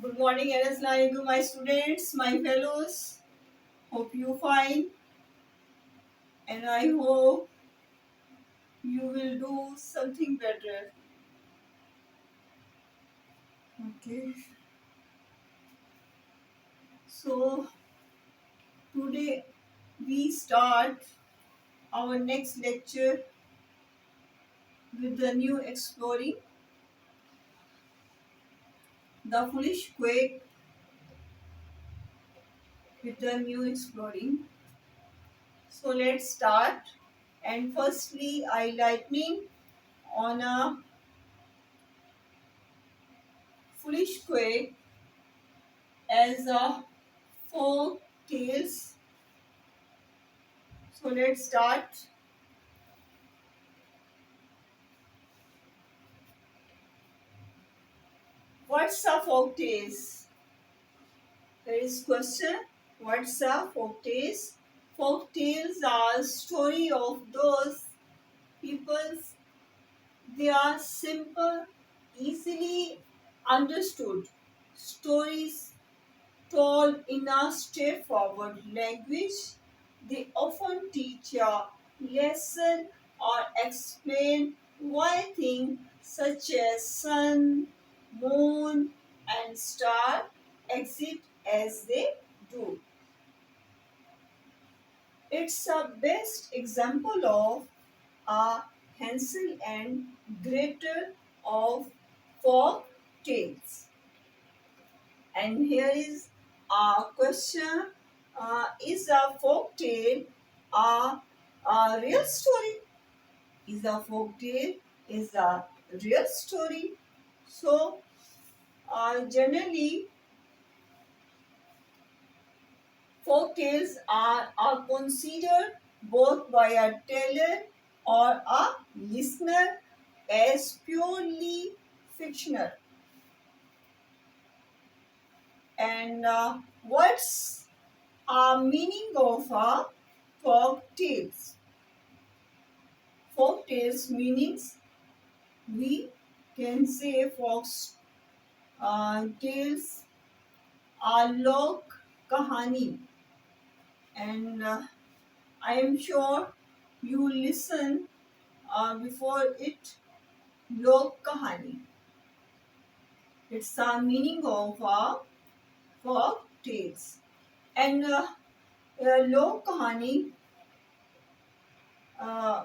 Good morning and Assalamualaikum, my students, my fellows. Hope you fine, and I hope you will do something better. Okay. So today we start our next lecture with the new exploring the foolish quake with the new exploring. So let's start. And firstly, I lightning on a foolish quake as a folk tales. So let's start. What's a folk tales? There is question. What's a folk tales? Folk tales are story of those peoples. They are simple, easily understood stories told in a straightforward language. They often teach a lesson or explain why things such as sun, moon, and star exist as they do. It's a best example of a Hansel and Gretel of folk tales. And here is a question: is a folk tale a real story? Is a folk tale is a real story? So, generally, folk tales are considered both by a teller or a listener as purely fictional. And what's a meaning of a folk tales? Folk tales meanings we can say folks tales are lok kahani, and I am sure you listen before it lok kahani. It's the meaning of folk tales, and lok kahani uh,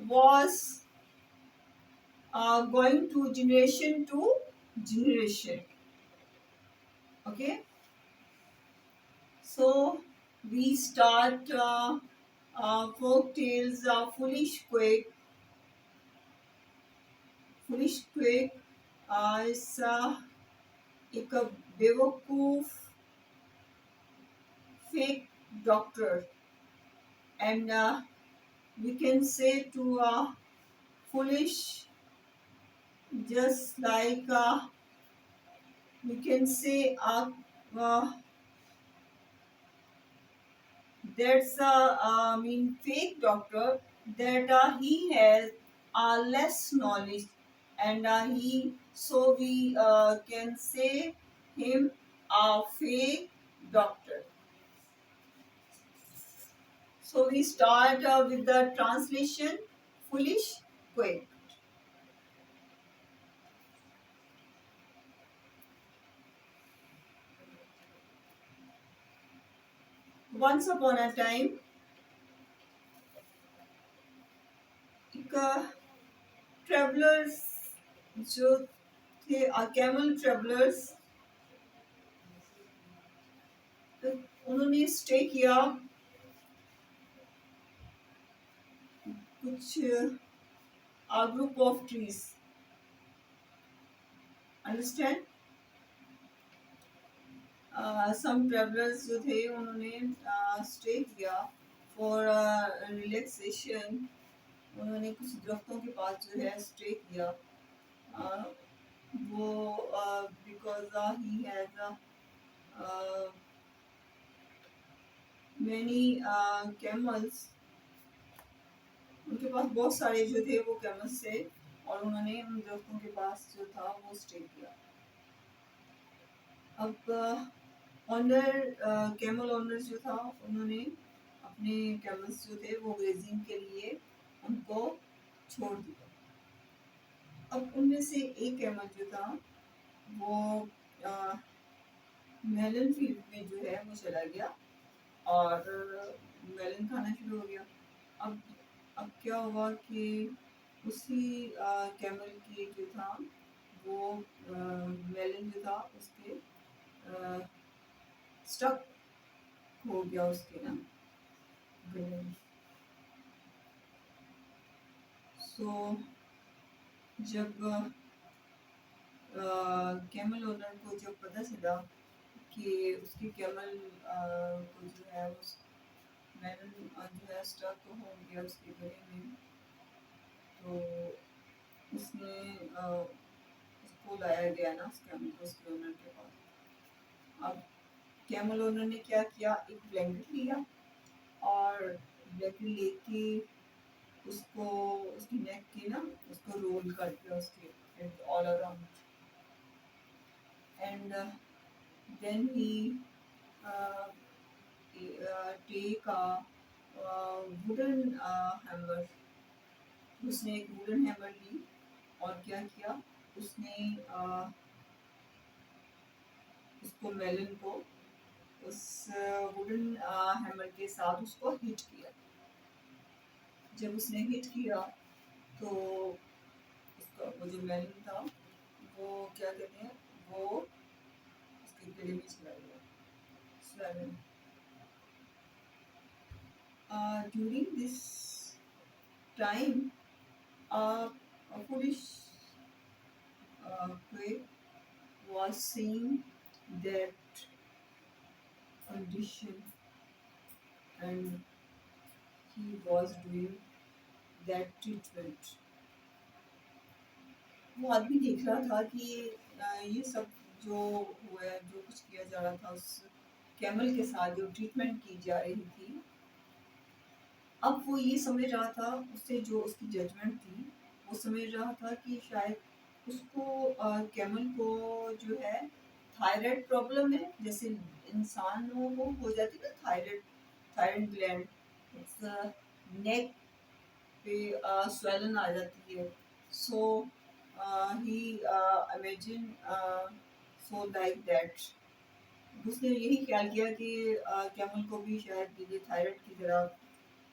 was going to generation. Okay, so we start folk tales. Foolish quake is एक बेवकूफ fake doctor, and we can say to a foolish, just like we can say uh, that's a fake doctor, that he has less knowledge, and we can say him a fake doctor. So we start with the translation: foolish quake. Once upon a time, एक travellers जो थे, camel travellers, उन्होंने stay किया कुछ group of trees, understand. Some travellers जो थे उन्होंने stay किया फॉर रिलैक्सेशन। उन्होंने कुछ दरख्तों के पास जो है स्टे किया। वो because he has many camels, उनके पास बहुत सारे जो थे वो कैमल्स थे, और उन्होंने उन दरख्तों के पास जो था वो स्टे किया। अब ऑनर कैमल ऑनर जो था, उन्होंने अपने कैमल्स जो थे वो ग्रेजिंग के लिए उनको छोड़ दिया। अब उनमें से एक कैमल जो था वो मेलन फील्ड में जो है वो चला गया और मेलन खाना शुरू हो गया। अब अब क्या हुआ कि उसी कैमल की जो था वो मेलन जो था उसके स्टक हो गया उसके ना गले में। सो जब कैमल ओनर को जब पता चला कि उसकी कैमल को जो है उस मेलन जो है स्टक हो गया उसके गले में, तो उसने उसको लाया गया ना उस कैमल को उसके ओनर के पास। अब कैमल ओनर ने क्या किया, एक ब्लैंकेट लिया और ब्लैंकेट लेके उसको उसकी नेक की ना उसको रोल कर दिया उसके all around, and then he take a wooden hammer. उसने एक वुडन हैमर ली और क्या किया, उसने उसको मेलन को उस वुडन हैमर के साथ उसको हिट किया। जब उसने हिट किया तो उसका वो जो मेलन था वो क्या कहते हैं वो उसके गले में चला गया, swollen. During this time, a foolish quake was seeing that condition, and he was doing that treatment. वो आदमी देख रहा था कि ये सब जो हुआ है, जो कुछ किया जा रहा था उस कैमल के साथ जो ट्रीटमेंट की जा रही थी, अब वो ये समझ रहा था, उससे जो उसकी जजमेंट थी वो समझ रहा था कि शायद उसको कैमल को जो है थायराइड प्रॉब्लम है, जैसे इंसानों को हो जाती है ना थायराइड, थायराइड ग्लैंड नेक पे स्वेलन आ जाती है। सो ही इमेजिन सो लाइक दैट, उसने यही ख्याल किया कि कैमल को भी शायद ये थायराइड की तरह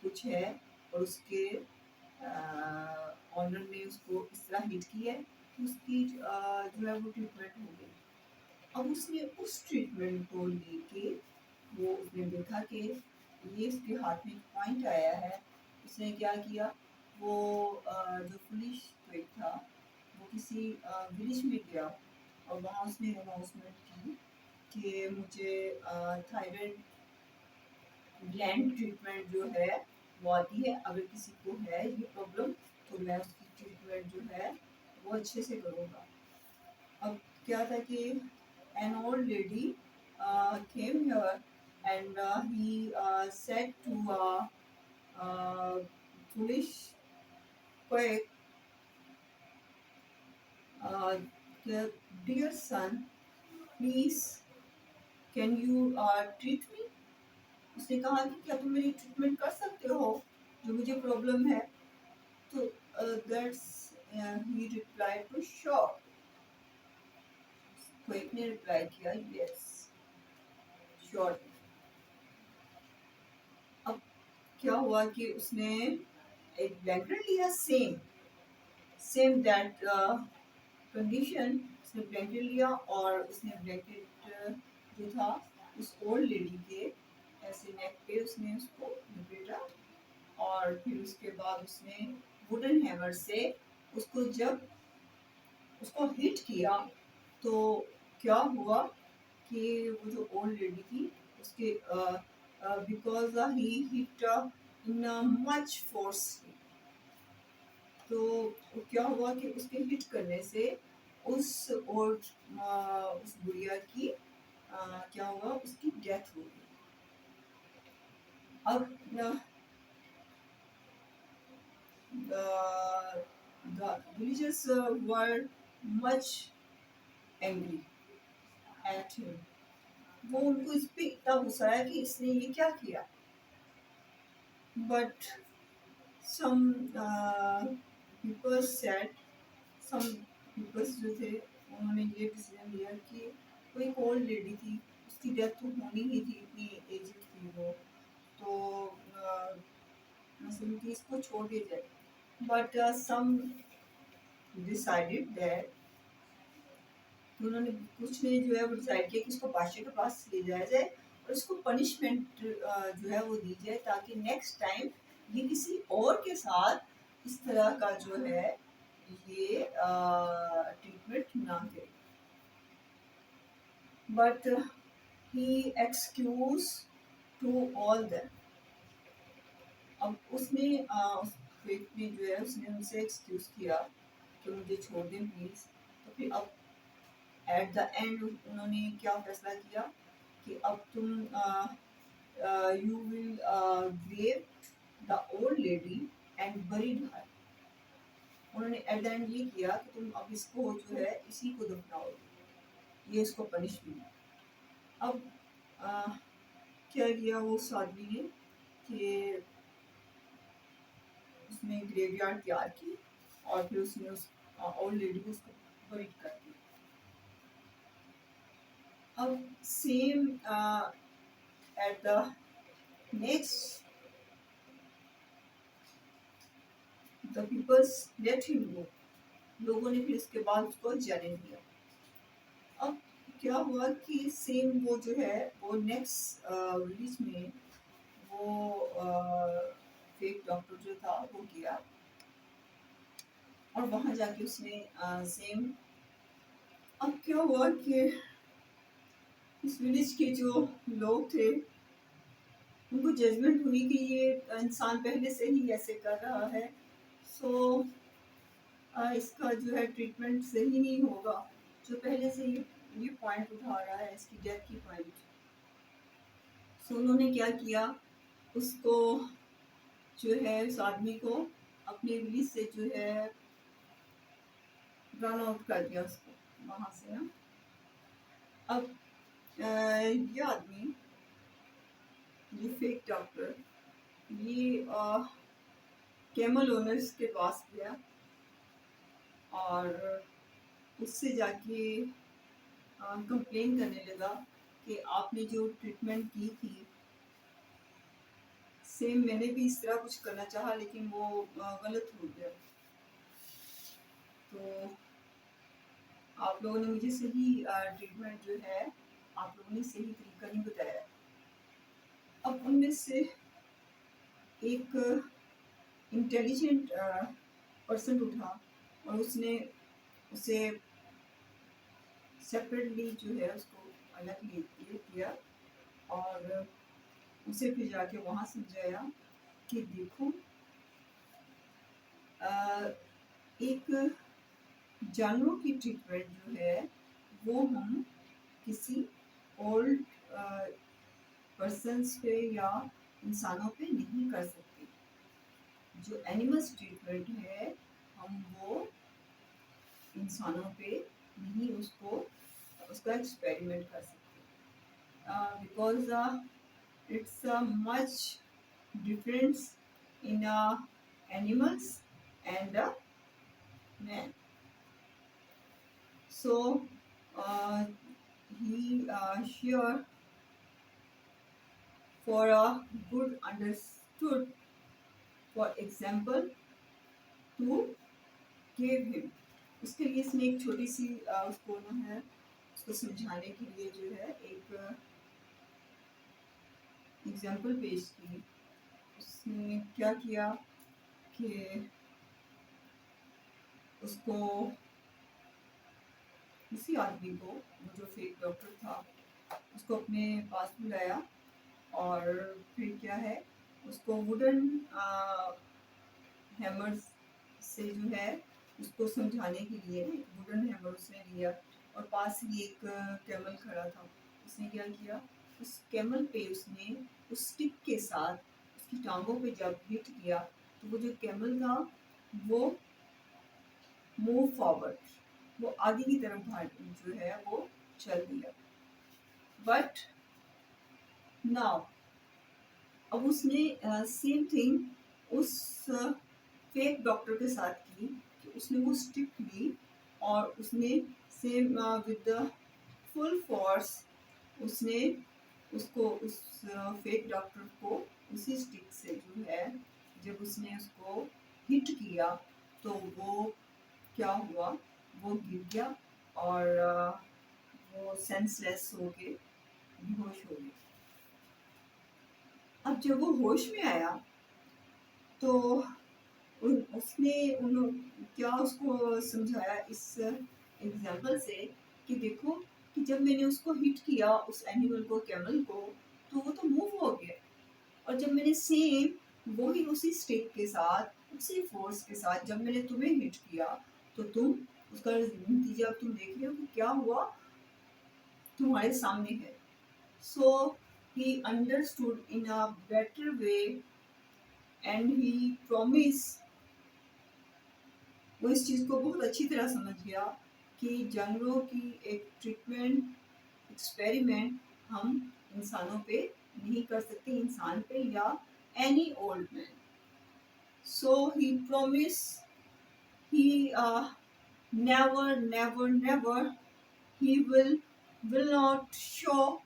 कुछ है और उसके ऑनर ने उसको इस तरह हिट किया है कि उसकी जो है वो ट्रीटमेंट हो गई। अब उसने उस ट्रीटमेंट को लेके वो उसने देखा कि ये उसके हाथ में पॉइंट आया है, उसने क्या किया, वो जो पुलिस क्विक था वो किसी विलेज में गया और वहाँ उसने अनाउंसमेंट की कि मुझे थायराइड ग्लैंड ट्रीटमेंट जो है वो आती है, अगर किसी को है ये प्रॉब्लम तो मैं उसकी ट्रीटमेंट जो है वो अच्छे से करूँगा। अब क्या था कि an old lady came here and he said to foolish quack, uh, dear son, please can you treat me। उसने कहा कि क्या तुम मेरी ट्रीटमेंट कर सकते हो जो मुझे प्रॉब्लम है। तो that's he reply to sure, quick ने रिप्लाई किया यस श्योर। अब क्या हुआ कि उसने एक ब्लैंकेट लिया, सेम सेम दैट कंडीशन, उसने ब्लैंकेट लिया और उसने ब्लैंकेट जो था उस ओल्ड लेडी के ऐसे नेक पे उसने उसको लपेटा और फिर उसके बाद उसने वुडन हैमर से उसको जब उसको हिट किया तो क्या हुआ कि वो जो ओल्ड लेडी थी उसके because he hit in much force, तो क्या हुआ कि उसके हिट करने से उस ओल्ड उस बुढ़िया की क्या हुआ, उसकी डेथ हो गई। अब the villagers were much angry at him. वो उनको इस पे इतना गुस्सा आया कि इसने ये क्या किया. But some people said, some people जो थे उन्होंने ये डिसीजन लिया कि कोई एक ओल्ड लेडी थी, उसकी डेथ तो होनी ही थी, इतनी एजेड थी वो, तो मसलन कि इसको छोड़ दिया जाए. बट सम डिसाइडेड दैट, उन्होंने कुछ ने जो है वो डिसाइड किया कि इसको बादशाह के पास ले जाया जाए और इसको पनिशमेंट जो है वो दी जाए, ताकि नेक्स्ट टाइम ये किसी और के साथ इस तरह का जो है ये ट्रीटमेंट ना करे. But he excuse to all them. अब उसने उस फेक ने जो है उसने उनसे एक्सक्यूज किया कि मुझे छोड़ दें प्लीज. तो फिर अब एट द एंड उन्होंने क्या फैसला किया कि अब तुम you will grave the old lady and buried her. उन्होंने एट द एंड ये किया कि तुम अब इसको जो है इसी को दफनाओगे, ये इसको पनिशमेंट. अब क्या किया वो उस आदमी ने कि उसने ग्रेवयार्ड तैयार की और फिर उसने उस ओल्ड लेडी को उसको बरीड कर दिया. अब same at the next the peoples let him go. लोगों ने फिर उसके बाद उसको जाने दिया. अब क्या हुआ कि सेम वो जो है वो नेक्स्ट विलेज में वो फेक डॉक्टर जो था वो गया और वहां जाके उसने सेम. अब क्या हुआ कि इस विलेज के जो लोग थे उनको जजमेंट हुई कि ये इंसान पहले से ही ऐसे कर रहा है, सो इसका जो है ट्रीटमेंट सही नहीं होगा, जो पहले से ये पॉइंट उठा रहा है इसकी डेथ की पॉइंट. सो उन्होंने क्या किया, उसको जो है उस आदमी को अपने विलेज से जो है रन आउट कर दिया उसको वहां से ना. अब ये आदमी, ये फेक डॉक्टर, ये कैमल ओनर्स के पास गया और उससे जाके कंप्लेन करने लगा कि आपने जो ट्रीटमेंट की थी सेम मैंने भी इस तरह कुछ करना चाहा लेकिन वो गलत हो गया, तो आप लोगों ने मुझे सही ट्रीटमेंट जो है आप लोगों ने सही तरीका नहीं बताया. अब उनमें से एक इंटेलिजेंट पर्सन उठा और उसने उसे सेपरेटली जो है उसको अलग ले किया और उसे फिर जाके वहाँ समझाया कि देखो एक जानवरों की ट्रीटमेंट जो है वो हम किसी ओल्ड पर्सन्स पे या इंसानों पे नहीं कर सकते. जो एनिमल्स ट्रीटमेंट है हम वो इंसानों पे नहीं उसका एक्सपेरिमेंट कर सकते, because it's much difference in animals and man. So he here for a good understood, for example to give him. उसके लिए इसने एक छोटी सी उसको ना है उसको समझाने के लिए जो है एक एग्जाम्पल पेश की. उसने क्या किया कि उसको किसी आदमी को, वो जो फेक डॉक्टर था, उसको अपने पास बुलाया और फिर क्या है उसको वुडन हैमर से जो है उसको समझाने के लिए वुडन हैमर उसने लिया और पास ही एक कैमल खड़ा था. उसने क्या किया, उस कैमल पे उसने उस स्टिक के साथ उसकी टांगों पे जब हिट किया तो वो जो कैमल था वो मूव फॉरवर्ड, वो आगे की तरफ जो है वो चल दिया. बट नाउ अब उसने सेम थिंग उस फेक डॉक्टर के साथ की कि उसने वो स्टिक ली और उसने same with the full force उसने उसको उस फेक डॉक्टर को उसी स्टिक से जो है जब उसने उसको हिट किया तो वो क्या हुआ, वो गिर गया और वो सेंसलेस हो गए, बेहोश हो गए। अब जब वो होश में आया तो उसने क्या उसको समझाया इस एग्जाम्पल से कि देखो कि जब मैंने उसको हिट किया उस एनिमल को, कैमल को, तो वो तो मूव हो गया और जब मैंने सेम वही उसी स्टिक के साथ उसी फोर्स के साथ जब मैंने तुम्हें हिट किया तो तुम उसका नतीजा तुम देख रहे हो कि क्या हुआ, तुम्हारे सामने है। सो he understood in a better way and he promised, वो इस चीज़ को बहुत अच्छी तरह समझ गया कि जानवरों की एक ट्रीटमेंट एक्सपेरिमेंट हम इंसानों पे नहीं कर सकते, इंसान पे या any old man. So he promise he never he will not show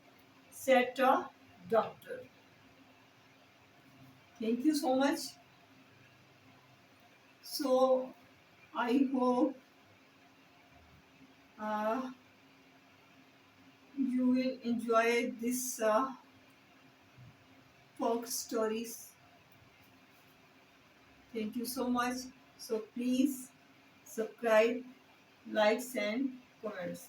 set a doctor. Thank you so much. So I hope uh, you will enjoy this folk stories. Thank you so much. So please subscribe, likes and comments.